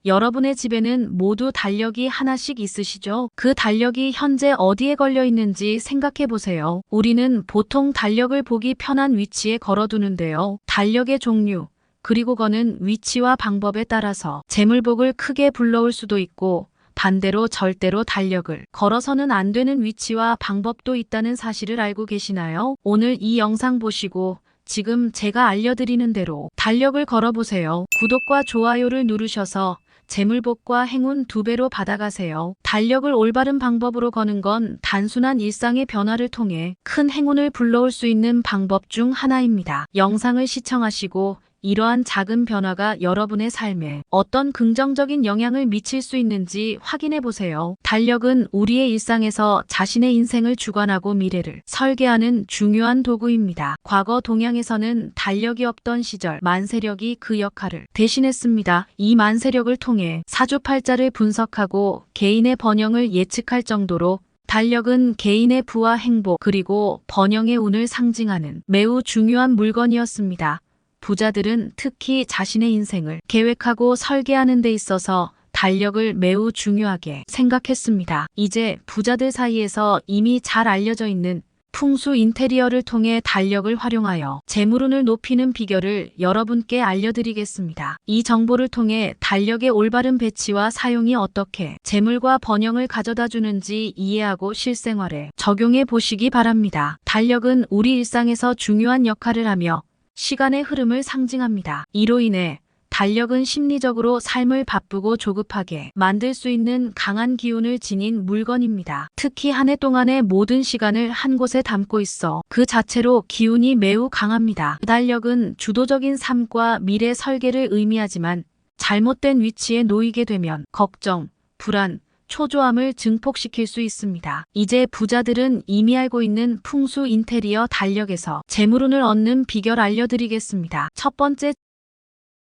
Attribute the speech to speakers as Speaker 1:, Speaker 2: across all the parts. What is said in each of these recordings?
Speaker 1: 여러분의 집에는 모두 달력이 하나씩 있으시죠? 그 달력이 현재 어디에 걸려 있는지 생각해 보세요. 우리는 보통 달력을 보기 편한 위치에 걸어두는데요. 달력의 종류, 그리고 거는 위치와 방법에 따라서 재물복을 크게 불러올 수도 있고 반대로 절대로 달력을 걸어서는 안 되는 위치와 방법도 있다는 사실을 알고 계시나요? 오늘 이 영상 보시고 지금 제가 알려드리는 대로 달력을 걸어보세요. 구독과 좋아요를 누르셔서 재물복과 행운 2배로 받아가세요. 달력을 올바른 방법으로 거는 건 단순한 일상의 변화를 통해 큰 행운을 불러올 수 있는 방법 중 하나입니다. 영상을 시청하시고 이러한 작은 변화가 여러분의 삶에 어떤 긍정적인 영향을 미칠 수 있는지 확인해 보세요. 달력은 우리의 일상에서 자신의 인생을 주관하고 미래를 설계하는 중요한 도구입니다. 과거 동양에서는 달력이 없던 시절 만세력이 그 역할을 대신했습니다. 이 만세력을 통해 사주팔자를 분석하고 개인의 번영을 예측할 정도로 달력은 개인의 부와 행복 그리고 번영의 운을 상징하는 매우 중요한 물건이었습니다. 부자들은 특히 자신의 인생을 계획하고 설계하는 데 있어서 달력을 매우 중요하게 생각했습니다. 이제 부자들 사이에서 이미 잘 알려져 있는 풍수 인테리어를 통해 달력을 활용하여 재물운을 높이는 비결을 여러분께 알려드리겠습니다. 이 정보를 통해 달력의 올바른 배치와 사용이 어떻게 재물과 번영을 가져다 주는지 이해하고 실생활에 적용해 보시기 바랍니다. 달력은 우리 일상에서 중요한 역할을 하며 시간의 흐름을 상징합니다. 이로 인해 달력은 심리적으로 삶을 바쁘고 조급하게 만들 수 있는 강한 기운을 지닌 물건입니다. 특히 한 해 동안의 모든 시간을 한 곳에 담고 있어 그 자체로 기운이 매우 강합니다. 달력은 주도적인 삶과 미래 설계를 의미하지만 잘못된 위치에 놓이게 되면 걱정, 불안, 초조함을 증폭시킬 수 있습니다. 이제 부자들은 이미 알고 있는 풍수 인테리어 달력에서 재물운을 얻는 비결 알려드리겠습니다. 첫 번째,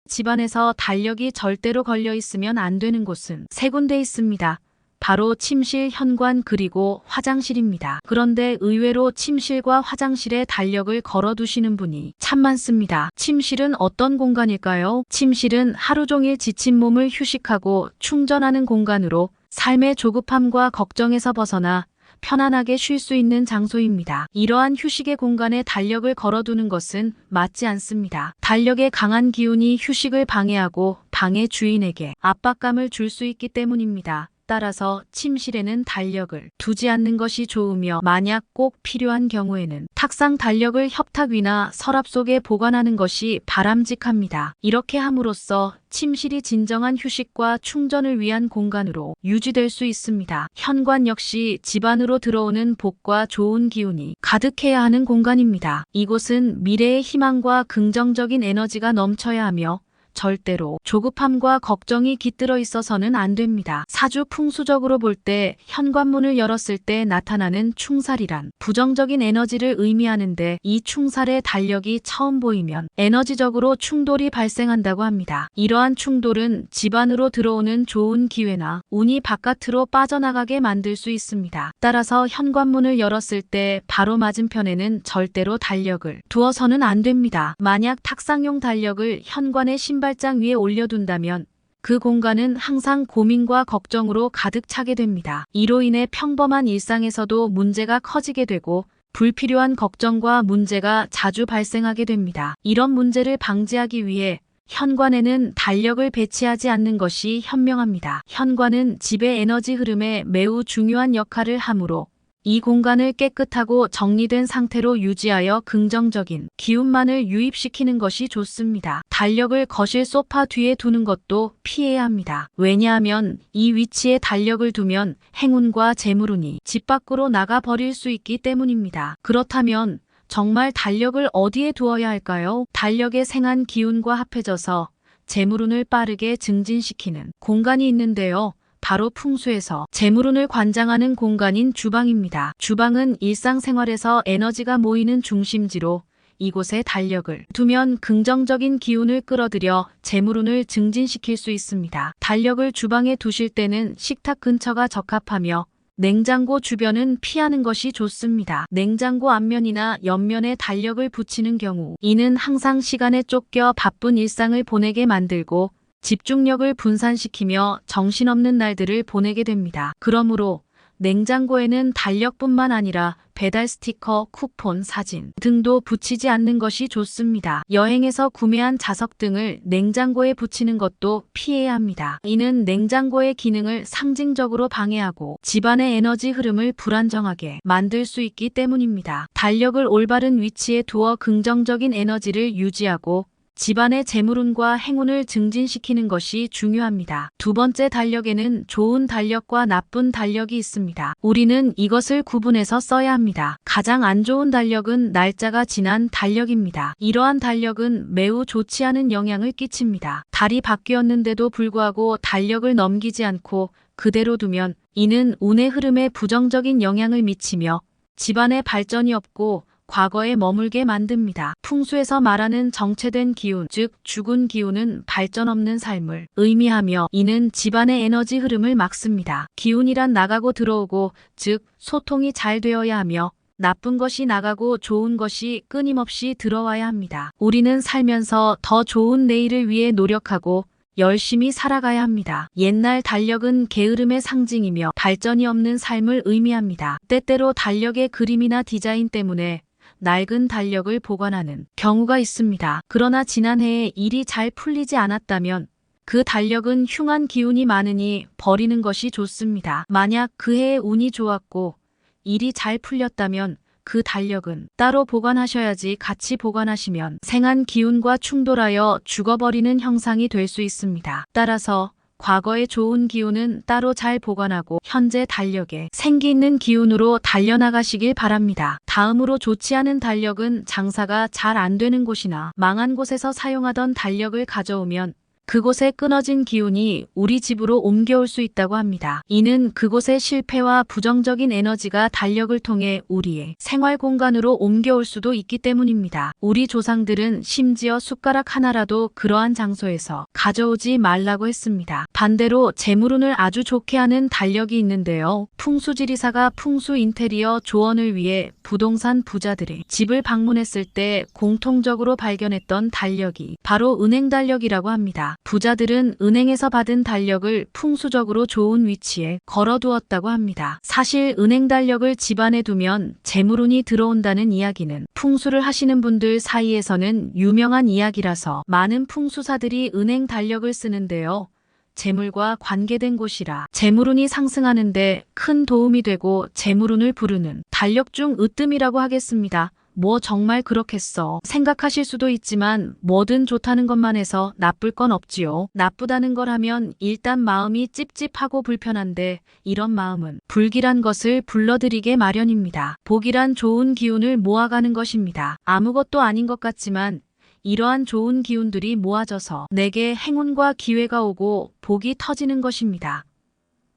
Speaker 1: 집안에서 달력이 절대로 걸려 있으면 안 되는 곳은 세 군데 있습니다. 바로 침실, 현관, 그리고 화장실입니다. 그런데 의외로 침실과 화장실에 달력을 걸어두시는 분이 참 많습니다. 침실은 어떤 공간일까요? 침실은 하루 종일 지친 몸을 휴식하고 충전하는 공간으로 삶의 조급함과 걱정에서 벗어나 편안하게 쉴 수 있는 장소입니다. 이러한 휴식의 공간에 달력을 걸어두는 것은 맞지 않습니다. 달력의 강한 기운이 휴식을 방해하고 방의 주인에게 압박감을 줄 수 있기 때문입니다. 따라서 침실에는 달력을 두지 않는 것이 좋으며 만약 꼭 필요한 경우에는 탁상 달력을 협탁 위나 서랍 속에 보관하는 것이 바람직합니다. 이렇게 함으로써 침실이 진정한 휴식과 충전을 위한 공간으로 유지될 수 있습니다. 현관 역시 집안으로 들어오는 복과 좋은 기운이 가득해야 하는 공간입니다. 이곳은 미래의 희망과 긍정적인 에너지가 넘쳐야 하며 절대로 조급함과 걱정이 깃들어 있어서는 안 됩니다. 사주 풍수적으로 볼 때 현관문을 열었을 때 나타나는 충살이란 부정적인 에너지를 의미하는데 이 충살의 달력이 처음 보이면 에너지적으로 충돌이 발생한다고 합니다. 이러한 충돌은 집안으로 들어오는 좋은 기회나 운이 바깥으로 빠져나가게 만들 수 있습니다. 따라서 현관문을 열었을 때 바로 맞은편에는 절대로 달력을 두어서는 안 됩니다. 만약 탁상용 달력을 현관의 신발장 위에 올려둔다면 그 공간은 항상 고민과 걱정으로 가득 차게 됩니다. 이로 인해 평범한 일상에서도 문제가 커지게 되고 불필요한 걱정과 문제가 자주 발생하게 됩니다. 이런 문제를 방지하기 위해 현관에는 달력을 배치하지 않는 것이 현명합니다. 현관은 집의 에너지 흐름에 매우 중요한 역할을 하므로 이 공간을 깨끗하고 정리된 상태로 유지하여 긍정적인 기운만을 유입시키는 것이 좋습니다. 달력을 거실 소파 뒤에 두는 것도 피해야 합니다. 왜냐하면 이 위치에 달력을 두면 행운과 재물운이 집 밖으로 나가 버릴 수 있기 때문입니다. 그렇다면 정말 달력을 어디에 두어야 할까요? 달력의 생한 기운과 합해져서 재물운을 빠르게 증진시키는 공간이 있는데요. 바로 풍수에서 재물운을 관장하는 공간인 주방입니다. 주방은 일상생활에서 에너지가 모이는 중심지로 이곳에 달력을 두면 긍정적인 기운을 끌어들여 재물운을 증진시킬 수 있습니다. 달력을 주방에 두실 때는 식탁 근처가 적합하며 냉장고 주변은 피하는 것이 좋습니다. 냉장고 앞면이나 옆면에 달력을 붙이는 경우 이는 항상 시간에 쫓겨 바쁜 일상을 보내게 만들고 집중력을 분산시키며 정신없는 날들을 보내게 됩니다. 그러므로 냉장고에는 달력뿐만 아니라 배달 스티커, 쿠폰, 사진 등도 붙이지 않는 것이 좋습니다. 여행에서 구매한 자석 등을 냉장고에 붙이는 것도 피해야 합니다. 이는 냉장고의 기능을 상징적으로 방해하고 집안의 에너지 흐름을 불안정하게 만들 수 있기 때문입니다. 달력을 올바른 위치에 두어 긍정적인 에너지를 유지하고 집안의 재물운과 행운을 증진시키는 것이 중요합니다. 두 번째, 달력에는 좋은 달력과 나쁜 달력이 있습니다. 우리는 이것을 구분해서 써야 합니다. 가장 안 좋은 달력은 날짜가 지난 달력입니다. 이러한 달력은 매우 좋지 않은 영향을 끼칩니다. 달이 바뀌었는데도 불구하고 달력을 넘기지 않고 그대로 두면 이는 운의 흐름에 부정적인 영향을 미치며 집안에 발전이 없고 과거에 머물게 만듭니다. 풍수에서 말하는 정체된 기운, 즉 죽은 기운은 발전 없는 삶을 의미하며 이는 집안의 에너지 흐름을 막습니다. 기운이란 나가고 들어오고, 즉 소통이 잘 되어야 하며 나쁜 것이 나가고 좋은 것이 끊임없이 들어와야 합니다. 우리는 살면서 더 좋은 내일을 위해 노력하고 열심히 살아가야 합니다. 옛날 달력은 게으름의 상징이며 발전이 없는 삶을 의미합니다. 때때로 달력의 그림이나 디자인 때문에 낡은 달력을 보관하는 경우가 있습니다. 그러나 지난해에 일이 잘 풀리지 않았다면 그 달력은 흉한 기운이 많으니 버리는 것이 좋습니다. 만약 그 해에 운이 좋았고 일이 잘 풀렸다면 그 달력은 따로 보관하셔야지 같이 보관하시면 생한 기운과 충돌하여 죽어버리는 형상이 될 수 있습니다. 따라서 과거의 좋은 기운은 따로 잘 보관하고 현재 달력에 생기 있는 기운으로 달려나가시길 바랍니다. 다음으로 좋지 않은 달력은 장사가 잘 안 되는 곳이나 망한 곳에서 사용하던 달력을 가져오면 그곳에 끊어진 기운이 우리 집으로 옮겨올 수 있다고 합니다. 이는 그곳의 실패와 부정적인 에너지가 달력을 통해 우리의 생활 공간으로 옮겨올 수도 있기 때문입니다. 우리 조상들은 심지어 숟가락 하나라도 그러한 장소에서 가져오지 말라고 했습니다. 반대로 재물운을 아주 좋게 하는 달력이 있는데요. 풍수지리사가 풍수 인테리어 조언을 위해 부동산 부자들의 집을 방문했을 때 공통적으로 발견했던 달력이 바로 은행 달력이라고 합니다. 부자들은 은행에서 받은 달력을 풍수적으로 좋은 위치에 걸어두었다고 합니다. 사실 은행 달력을 집안에 두면 재물운이 들어온다는 이야기는 풍수를 하시는 분들 사이에서는 유명한 이야기라서 많은 풍수사들이 은행 달력을 쓰는데요. 재물과 관계된 곳이라 재물운이 상승하는데 큰 도움이 되고 재물운을 부르는 달력 중 으뜸이라고 하겠습니다. 뭐 정말 그렇겠어 생각하실 수도 있지만 뭐든 좋다는 것만 해서 나쁠 건 없지요. 나쁘다는 걸 하면 일단 마음이 찝찝하고 불편한데 이런 마음은 불길한 것을 불러들이게 마련입니다. 복이란 좋은 기운을 모아가는 것입니다. 아무것도 아닌 것 같지만 이러한 좋은 기운들이 모아져서 내게 행운과 기회가 오고 복이 터지는 것입니다.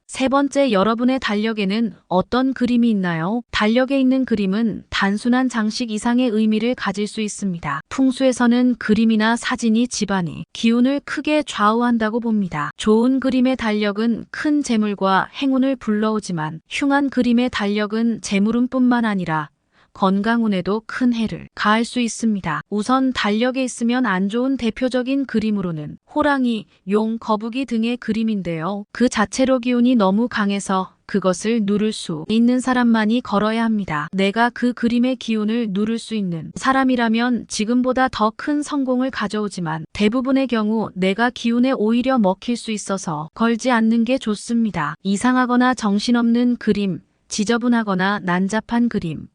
Speaker 1: 세 번째, 여러분의 달력에는 어떤 그림이 있나요? 달력에 있는 그림은 단순한 장식 이상의 의미를 가질 수 있습니다. 풍수에서는 그림이나 사진이 집안의 기운을 크게 좌우한다고 봅니다. 좋은 그림의 달력은 큰 재물과 행운을 불러오지만 흉한 그림의 달력은 재물운뿐만 아니라 건강운에도 큰 해를 가할 수 있습니다. 우선 달력에 있으면 안 좋은 대표적인 그림으로는 호랑이, 용, 거북이 등의 그림인데요. 그 자체로 기운이 너무 강해서 그것을 누를 수 있는 사람만이 걸어야 합니다. 내가 그 그림의 기운을 누를 수 있는 사람이라면 지금보다 더 큰 성공을 가져오지만 대부분의 경우 내가 기운에 오히려 먹힐 수 있어서 걸지 않는 게 좋습니다. 이상하거나 정신없는 그림, 지저분하거나 난잡한 그림,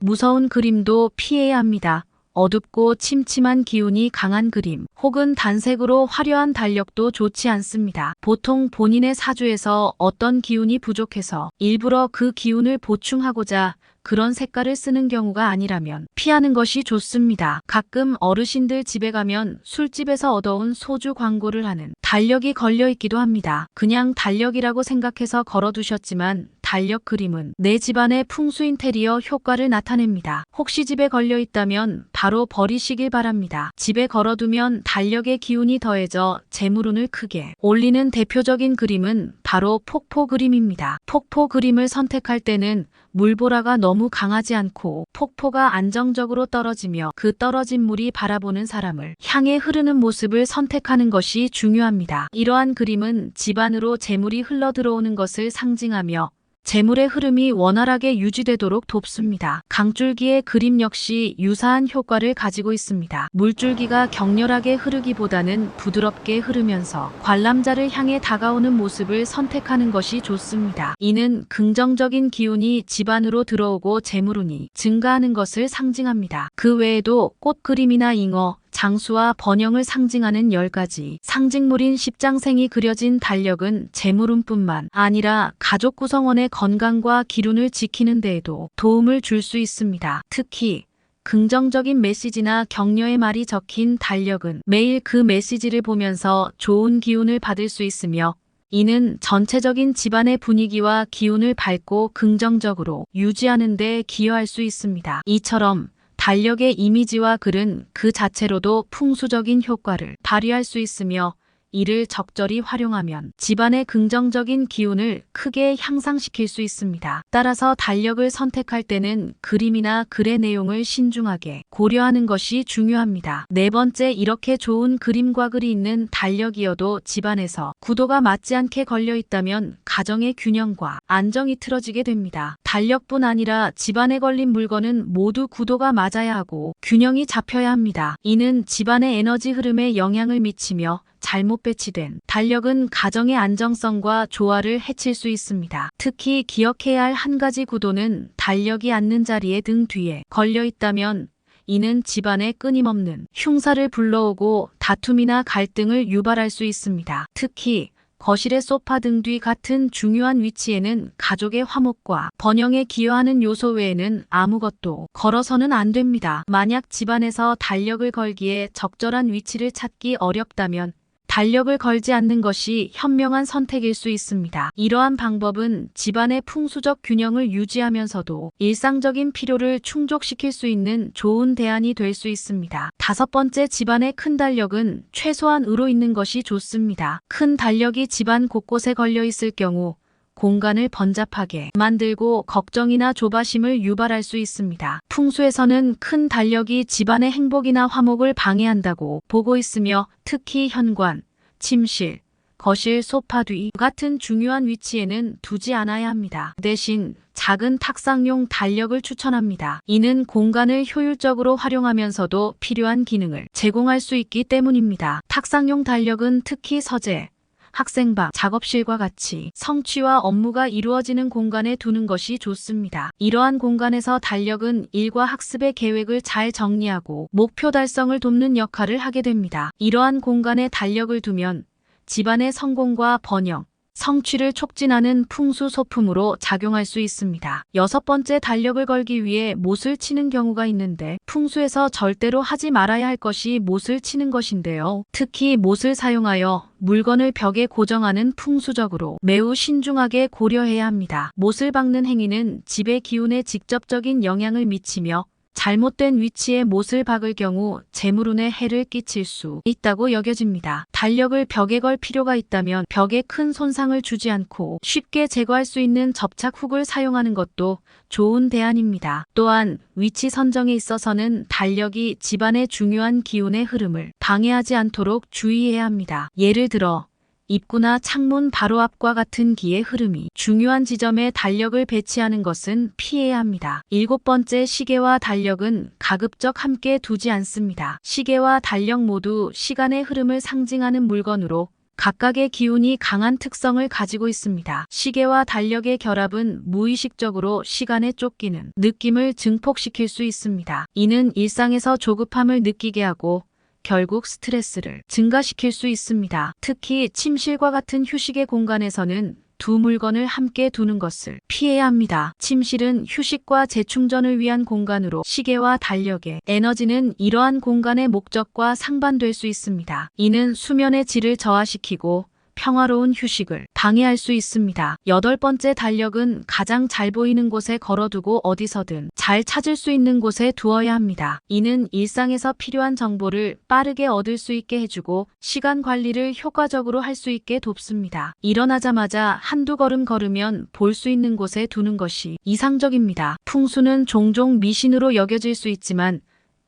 Speaker 1: 무서운 그림도 피해야 합니다. 어둡고 침침한 기운이 강한 그림, 혹은 단색으로 화려한 달력도 좋지 않습니다. 보통 본인의 사주에서 어떤 기운이 부족해서 일부러 그 기운을 보충하고자 그런 색깔을 쓰는 경우가 아니라면 피하는 것이 좋습니다. 가끔 어르신들 집에 가면 술집에서 얻어온 소주 광고를 하는 달력이 걸려 있기도 합니다. 그냥 달력이라고 생각해서 걸어두셨지만 달력 그림은 내 집안의 풍수 인테리어 효과를 나타냅니다. 혹시 집에 걸려 있다면 바로 버리시길 바랍니다. 집에 걸어두면 달력의 기운이 더해져 재물운을 크게 올리는 대표적인 그림은 바로 폭포 그림입니다. 폭포 그림을 선택할 때는 물보라가 너무 강하지 않고 폭포가 안정적으로 떨어지며 그 떨어진 물이 바라보는 사람을 향해 흐르는 모습을 선택하는 것이 중요합니다. 이러한 그림은 집안으로 재물이 흘러 들어오는 것을 상징하며 재물의 흐름이 원활하게 유지되도록 돕습니다. 강줄기의 그림 역시 유사한 효과를 가지고 있습니다. 물줄기가 격렬하게 흐르기보다는 부드럽게 흐르면서 관람자를 향해 다가오는 모습을 선택하는 것이 좋습니다. 이는 긍정적인 기운이 집안으로 들어오고 재물운이 증가하는 것을 상징합니다. 그 외에도 꽃 그림이나 잉어, 장수와 번영을 상징하는 10가지 상징물인 십장생이 그려진 달력은 재물운뿐만 아니라 가족 구성원의 건강과 기운을 지키는 데에도 도움을 줄 수 있습니다. 특히 긍정적인 메시지나 격려의 말이 적힌 달력은 매일 그 메시지를 보면서 좋은 기운을 받을 수 있으며 이는 전체적인 집안의 분위기와 기운을 밝고 긍정적으로 유지하는 데 기여할 수 있습니다. 이처럼 달력의 이미지와 글은 그 자체로도 풍수적인 효과를 발휘할 수 있으며 이를 적절히 활용하면 집안의 긍정적인 기운을 크게 향상시킬 수 있습니다. 따라서 달력을 선택할 때는 그림이나 글의 내용을 신중하게 고려하는 것이 중요합니다. 네 번째, 이렇게 좋은 그림과 글이 있는 달력이어도 집안에서 구도가 맞지 않게 걸려 있다면 가정의 균형과 안정이 틀어지게 됩니다. 달력뿐 아니라 집안에 걸린 물건은 모두 구도가 맞아야 하고 균형이 잡혀야 합니다. 이는 집안의 에너지 흐름에 영향을 미치며 잘못 배치된 달력은 가정의 안정성과 조화를 해칠 수 있습니다. 특히 기억해야 할 한 가지 구도는 달력이 앉는 자리에 등 뒤에 걸려 있다면 이는 집안에 끊임없는 흉사를 불러오고 다툼이나 갈등을 유발할 수 있습니다. 특히 거실의 소파 등 뒤 같은 중요한 위치에는 가족의 화목과 번영에 기여하는 요소 외에는 아무것도 걸어서는 안 됩니다. 만약 집안에서 달력을 걸기에 적절한 위치를 찾기 어렵다면 달력을 걸지 않는 것이 현명한 선택일 수 있습니다. 이러한 방법은 집안의 풍수적 균형을 유지하면서도 일상적인 필요를 충족시킬 수 있는 좋은 대안이 될 수 있습니다. 다섯 번째, 집안의 큰 달력은 최소한 으로 있는 것이 좋습니다. 큰 달력이 집안 곳곳에 걸려 있을 경우 공간을 번잡하게 만들고 걱정이나 조바심을 유발할 수 있습니다. 풍수에서는 큰 달력이 집안의 행복이나 화목을 방해한다고 보고 있으며 특히 현관, 침실, 거실, 소파 뒤 같은 중요한 위치에는 두지 않아야 합니다. 대신 작은 탁상용 달력을 추천합니다. 이는 공간을 효율적으로 활용하면서도 필요한 기능을 제공할 수 있기 때문입니다. 탁상용 달력은 특히 서재, 학생방, 작업실과 같이 성취와 업무가 이루어지는 공간에 두는 것이 좋습니다. 이러한 공간에서 달력은 일과 학습의 계획을 잘 정리하고 목표 달성을 돕는 역할을 하게 됩니다. 이러한 공간에 달력을 두면 집안의 성공과 번영, 성취를 촉진하는 풍수 소품으로 작용할 수 있습니다. 여섯 번째, 달력을 걸기 위해 못을 치는 경우가 있는데 풍수에서 절대로 하지 말아야 할 것이 못을 치는 것인데요. 특히 못을 사용하여 물건을 벽에 고정하는 풍수적으로 매우 신중하게 고려해야 합니다. 못을 박는 행위는 집의 기운에 직접적인 영향을 미치며 잘못된 위치에 못을 박을 경우 재물운에 해를 끼칠 수 있다고 여겨집니다. 달력을 벽에 걸 필요가 있다면 벽에 큰 손상을 주지 않고 쉽게 제거할 수 있는 접착훅을 사용하는 것도 좋은 대안입니다. 또한 위치 선정에 있어서는 달력이 집안의 중요한 기운의 흐름을 방해하지 않도록 주의해야 합니다. 예를 들어 입구나 창문 바로 앞과 같은 기의 흐름이 중요한 지점에 달력을 배치하는 것은 피해야 합니다. 일곱 번째, 시계와 달력은 가급적 함께 두지 않습니다. 시계와 달력 모두 시간의 흐름을 상징하는 물건으로 각각의 기운이 강한 특성을 가지고 있습니다. 시계와 달력의 결합은 무의식적으로 시간에 쫓기는 느낌을 증폭시킬 수 있습니다. 이는 일상에서 조급함을 느끼게 하고 결국 스트레스를 증가시킬 수 있습니다. 특히 침실과 같은 휴식의 공간에서는 두 물건을 함께 두는 것을 피해야 합니다. 침실은 휴식과 재충전을 위한 공간으로 시계와 달력의 에너지는 이러한 공간의 목적과 상반될 수 있습니다. 이는 수면의 질을 저하시키고 평화로운 휴식을 방해할 수 있습니다. 여덟 번째 달력은 가장 잘 보이는 곳에 걸어두고 어디서든 잘 찾을 수 있는 곳에 두어야 합니다. 이는 일상에서 필요한 정보를 빠르게 얻을 수 있게 해주고 시간 관리를 효과적으로 할 수 있게 돕습니다. 일어나자마자 한두 걸음 걸으면 볼 수 있는 곳에 두는 것이 이상적입니다. 풍수는 종종 미신으로 여겨질 수 있지만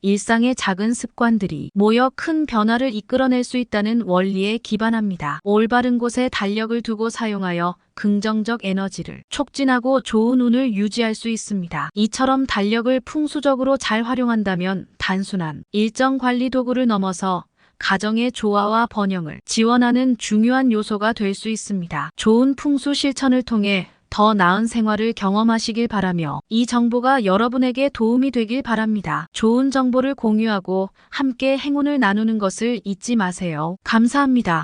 Speaker 1: 일상의 작은 습관들이 모여 큰 변화를 이끌어낼 수 있다는 원리에 기반합니다. 올바른 곳에 달력을 두고 사용하여 긍정적 에너지를 촉진하고 좋은 운을 유지할 수 있습니다. 이처럼 달력을 풍수적으로 잘 활용한다면 단순한 일정 관리 도구를 넘어서 가정의 조화와 번영을 지원하는 중요한 요소가 될 수 있습니다. 좋은 풍수 실천을 통해 더 나은 생활을 경험하시길 바라며 이 정보가 여러분에게 도움이 되길 바랍니다. 좋은 정보를 공유하고 함께 행운을 나누는 것을 잊지 마세요. 감사합니다.